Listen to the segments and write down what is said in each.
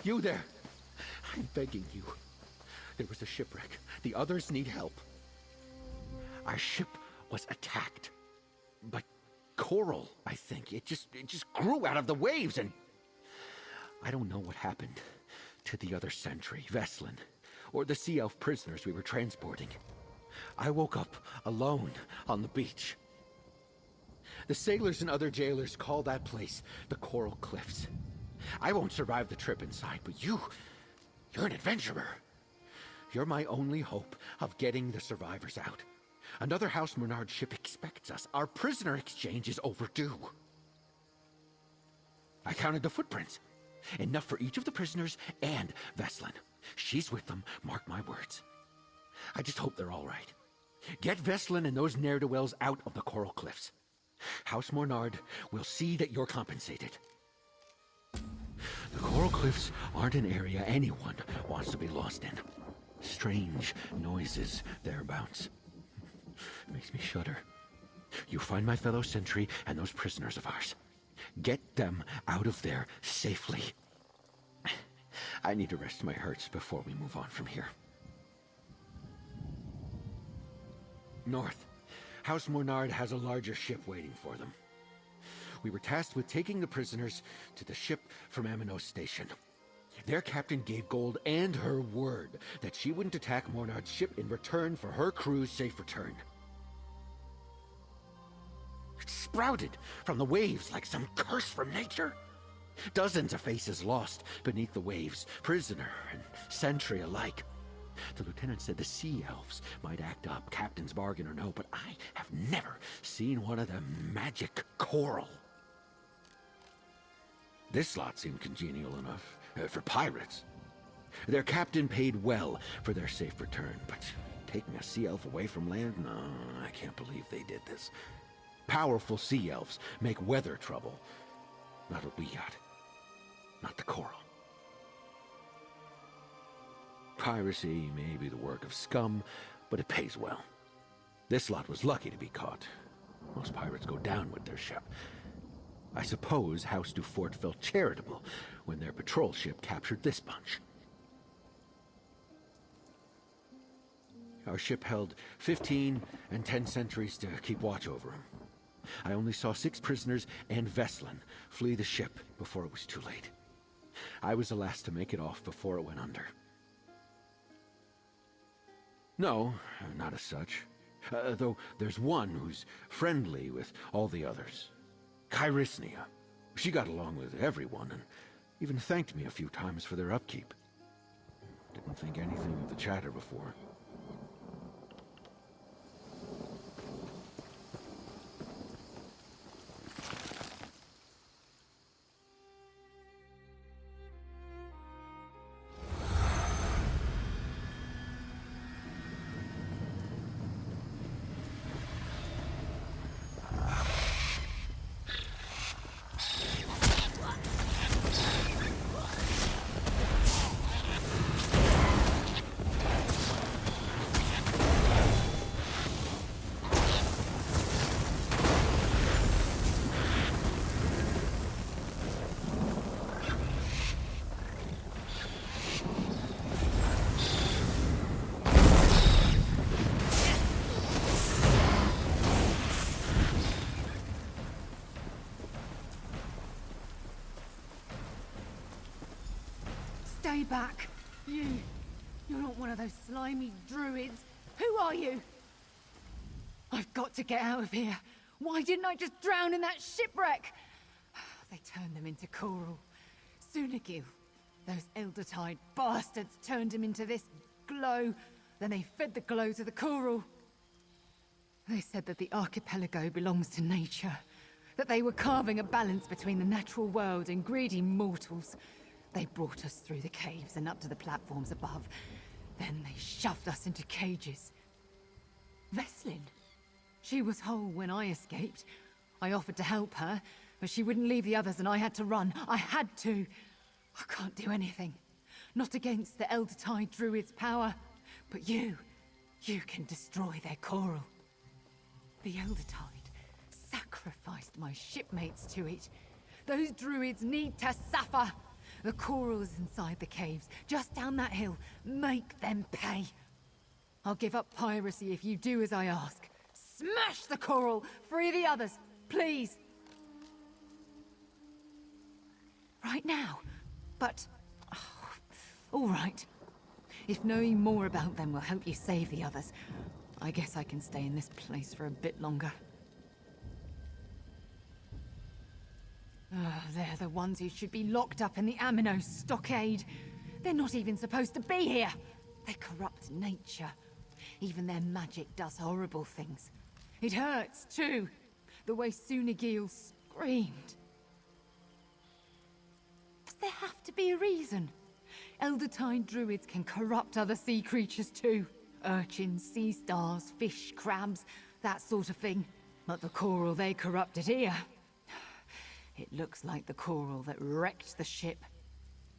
You there! I'm begging you. There was a shipwreck. The others need help. Our ship was attacked by coral, I think. It just grew out of the waves, and I don't know what happened to the other sentry, Veslin, or the sea elf prisoners we were transporting. I woke up alone on the beach. The sailors and other jailers call that place the Coral Cliffs. I won't survive the trip inside, but you're an adventurer. You're my only hope of getting the survivors out. Another House Menard ship expects us. Our prisoner exchange is overdue. I counted the footprints. Enough for each of the prisoners and Veslin. She's with them, mark my words. I just hope they're all right. Get Veslin and those ne'er-do-wells out of the Coral Cliffs. House Menard will see that you're compensated. The Coral Cliffs aren't an area anyone wants to be lost in. Strange noises thereabouts. Makes me shudder. You find my fellow sentry and those prisoners of ours. Get them out of there safely. I need to rest my hurts before we move on from here. North. House Menard has a larger ship waiting for them. We were tasked with taking the prisoners to the ship from Aminos Station. Their captain gave Gold and her word that she wouldn't attack Menard's ship in return for her crew's safe return. It sprouted from the waves like some curse from nature. Dozens of faces lost beneath the waves, prisoner and sentry alike. The lieutenant said the sea elves might act up, captain's bargain or no, but I have never seen one of them magic coral. This lot seemed congenial enough for pirates. Their captain paid well for their safe return, but taking a sea elf away from land? No, I can't believe they did this. Powerful sea elves make weather trouble. Not what we got. Not the coral. Piracy may be the work of scum, but it pays well. This lot was lucky to be caught. Most pirates go down with their ship. I suppose House Dufort felt charitable when their patrol ship captured this bunch. Our ship held 15 and 10 sentries to keep watch over them. I only saw 6 prisoners and Veslin flee the ship before it was too late. I was the last to make it off before it went under. No, not as such. Though there's one who's friendly with all the others. Chirysnia. She got along with everyone and even thanked me a few times for their upkeep. Didn't think anything of the chatter before. Stay back. You're not one of those slimy druids. Who are you? I've got to get out of here. Why didn't I just drown in that shipwreck? They turned them into coral. Sunagil. Those elder-tide bastards turned him into this glow. Then they fed the glow to the coral. They said that the archipelago belongs to nature. That they were carving a balance between the natural world and greedy mortals. They brought us through the caves and up to the platforms above. Then they shoved us into cages. Veslin. She was whole when I escaped. I offered to help her, but she wouldn't leave the others and I had to run. I had to. I can't do anything. Not against the Eldertide Druid's power. But you can destroy their coral. The Eldertide sacrificed my shipmates to it. Those druids need to suffer. The coral is inside the caves, just down that hill. Make them pay. I'll give up piracy if you do as I ask. Smash the coral! Free the others, please! Right now? But... oh, all right. If knowing more about them will help you save the others, I guess I can stay in this place for a bit longer. They're the ones who should be locked up in the Amino stockade. They're not even supposed to be here. They corrupt nature. Even their magic does horrible things. It hurts, too. The way Sunigil screamed. Does there have to be a reason? Elder-Tide druids can corrupt other sea creatures, too. Urchins, sea stars, fish, crabs, that sort of thing. But the coral they corrupted here... it looks like the coral that wrecked the ship.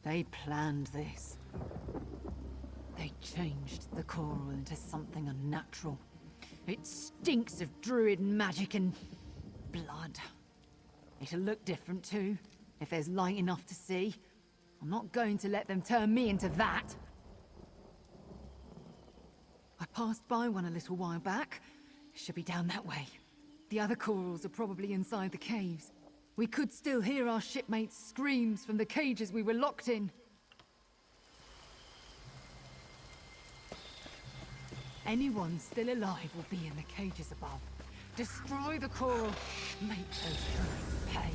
They planned this. They changed the coral into something unnatural. It stinks of druid magic and... blood. It'll look different too, if there's light enough to see. I'm not going to let them turn me into that. I passed by one a little while back. It should be down that way. The other corals are probably inside the caves. We could still hear our shipmates' screams from the cages we were locked in. Anyone still alive will be in the cages above. Destroy the coral. Make those druids pay.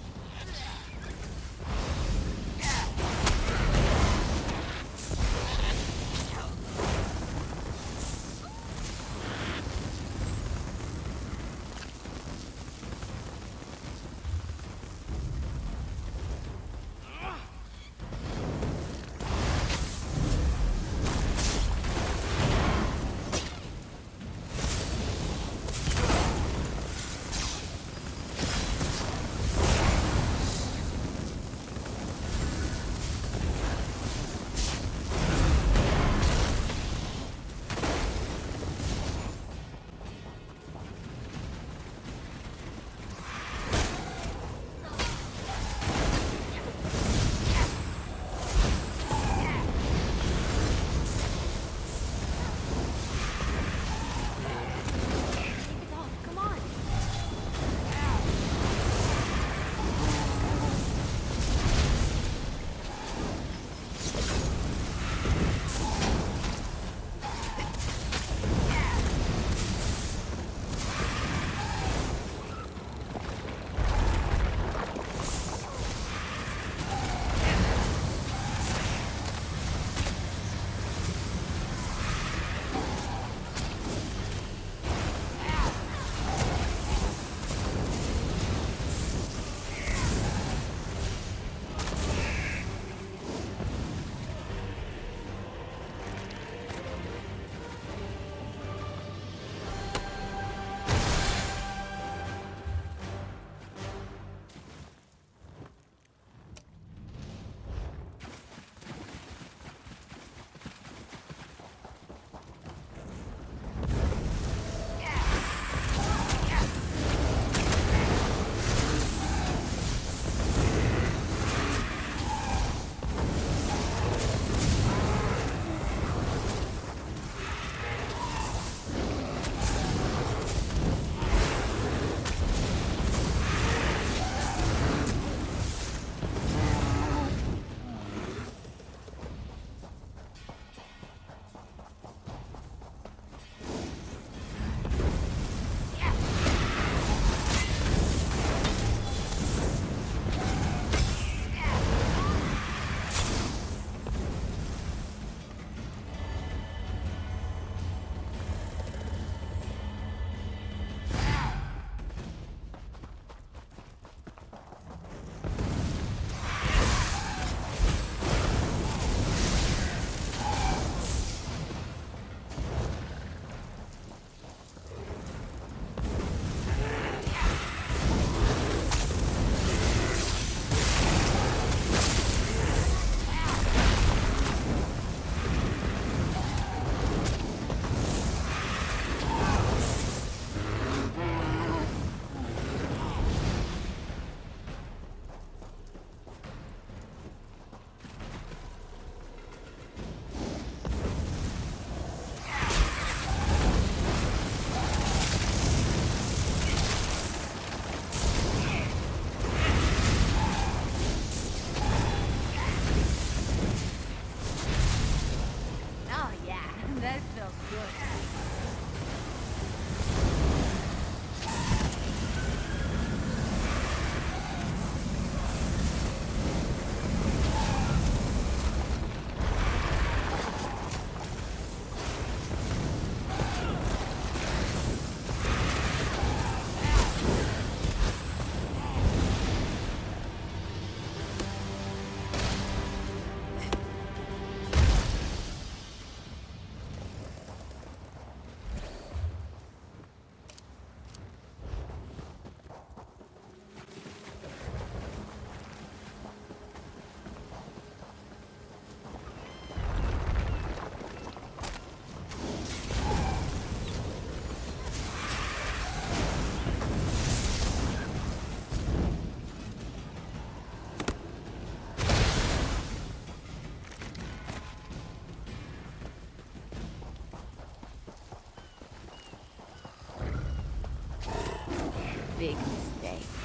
big mistake.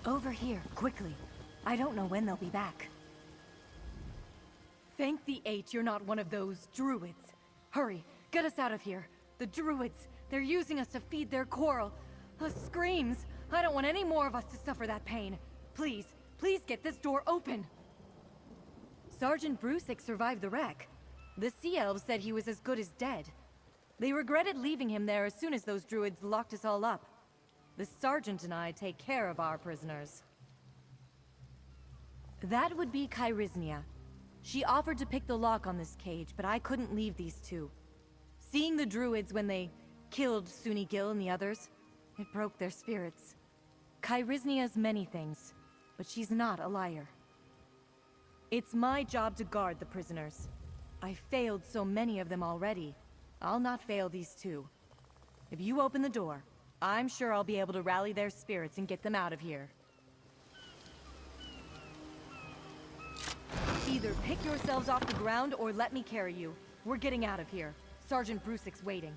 Over here, quickly. I don't know when they'll be back. Thank the Eight you're not one of those druids. Hurry, get us out of here. The druids, they're using us to feed their quarrel. The screams! I don't want any more of us to suffer that pain. Please, please get this door open. Sergeant Brusick survived the wreck. The Sea Elves said he was as good as dead. They regretted leaving him there as soon as those druids locked us all up. The Sergeant and I take care of our prisoners. That would be Kairiznia. She offered to pick the lock on this cage, but I couldn't leave these two. Seeing the druids when they killed Suni Gil and the others, it broke their spirits. Kairiznia's many things, but she's not a liar. It's my job to guard the prisoners. I failed so many of them already. I'll not fail these two. If you open the door, I'm sure I'll be able to rally their spirits and get them out of here. Either pick yourselves off the ground or let me carry you. We're getting out of here. Sergeant Brusick's waiting.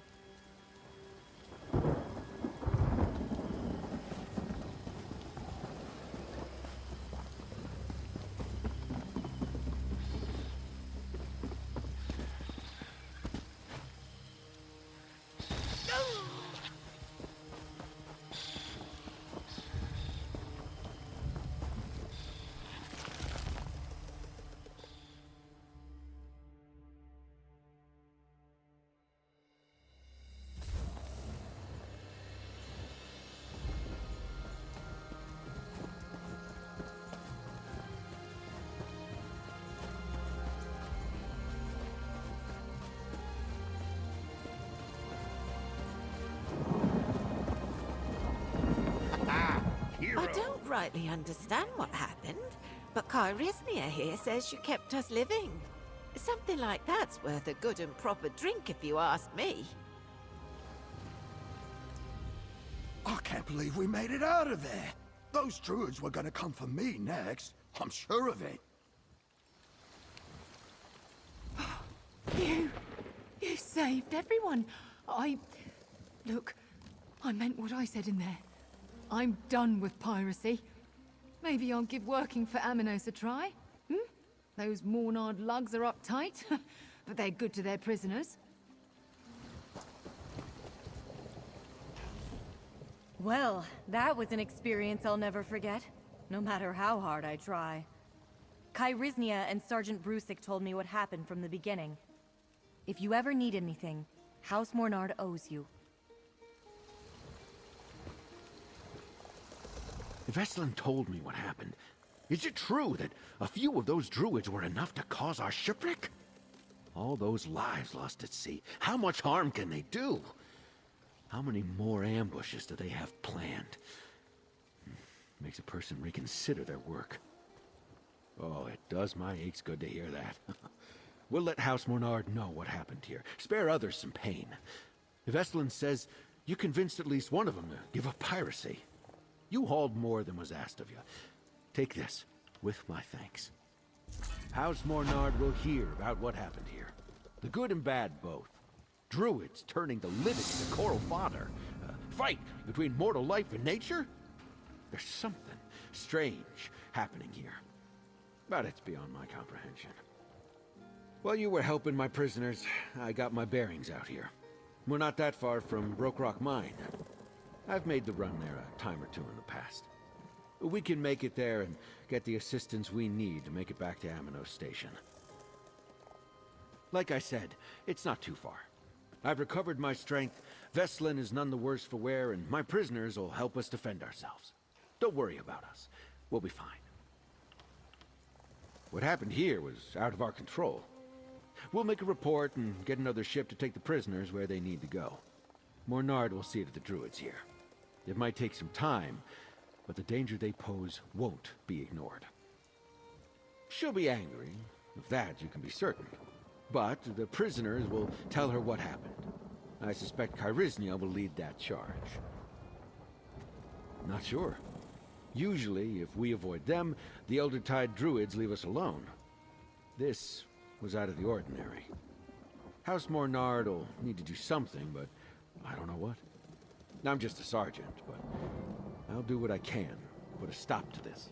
I don't rightly understand what happened, but Kairiznia here says she kept us living. Something like that's worth a good and proper drink if you ask me. I can't believe we made it out of there. Those druids were gonna come for me next. I'm sure of it. You saved everyone. Look, I meant what I said in there. I'm done with piracy. Maybe I'll give working for Aminos a try. Those Mornard lugs are uptight, but they're good to their prisoners. Well, that was an experience I'll never forget, no matter how hard I try. Kairiznia and Sergeant Brusick told me what happened from the beginning. If you ever need anything, House Mornard owes you. Veslin told me what happened. Is it true that a few of those druids were enough to cause our shipwreck? All those lives lost at sea. How much harm can they do? How many more ambushes do they have planned? Makes a person reconsider their work. Oh, it does my aches good to hear that. We'll let House Mornard know what happened here. Spare others some pain. Veslin says you convinced at least one of them to give up piracy. You hauled more than was asked of you. Take this, with my thanks. House Mornard will hear about what happened here. The good and bad both. Druids turning the living into coral fodder. A fight between mortal life and nature? There's something strange happening here. But it's beyond my comprehension. While you were helping my prisoners, I got my bearings out here. We're not that far from Broke Rock Mine. I've made the run there a time or two in the past. We can make it there and get the assistance we need to make it back to Aminos Station. Like I said, it's not too far. I've recovered my strength. Veslin is none the worse for wear, and my prisoners will help us defend ourselves. Don't worry about us. We'll be fine. What happened here was out of our control. We'll make a report and get another ship to take the prisoners where they need to go. Mornard will see to the druids here. It might take some time, but the danger they pose won't be ignored. She'll be angry, of that you can be certain. But the prisoners will tell her what happened. I suspect Chirysnia will lead that charge. Not sure. Usually, if we avoid them, the Elder-Tide druids leave us alone. This was out of the ordinary. House Mornard will need to do something, but I don't know what. I'm just a sergeant, but I'll do what I can to put a stop to this.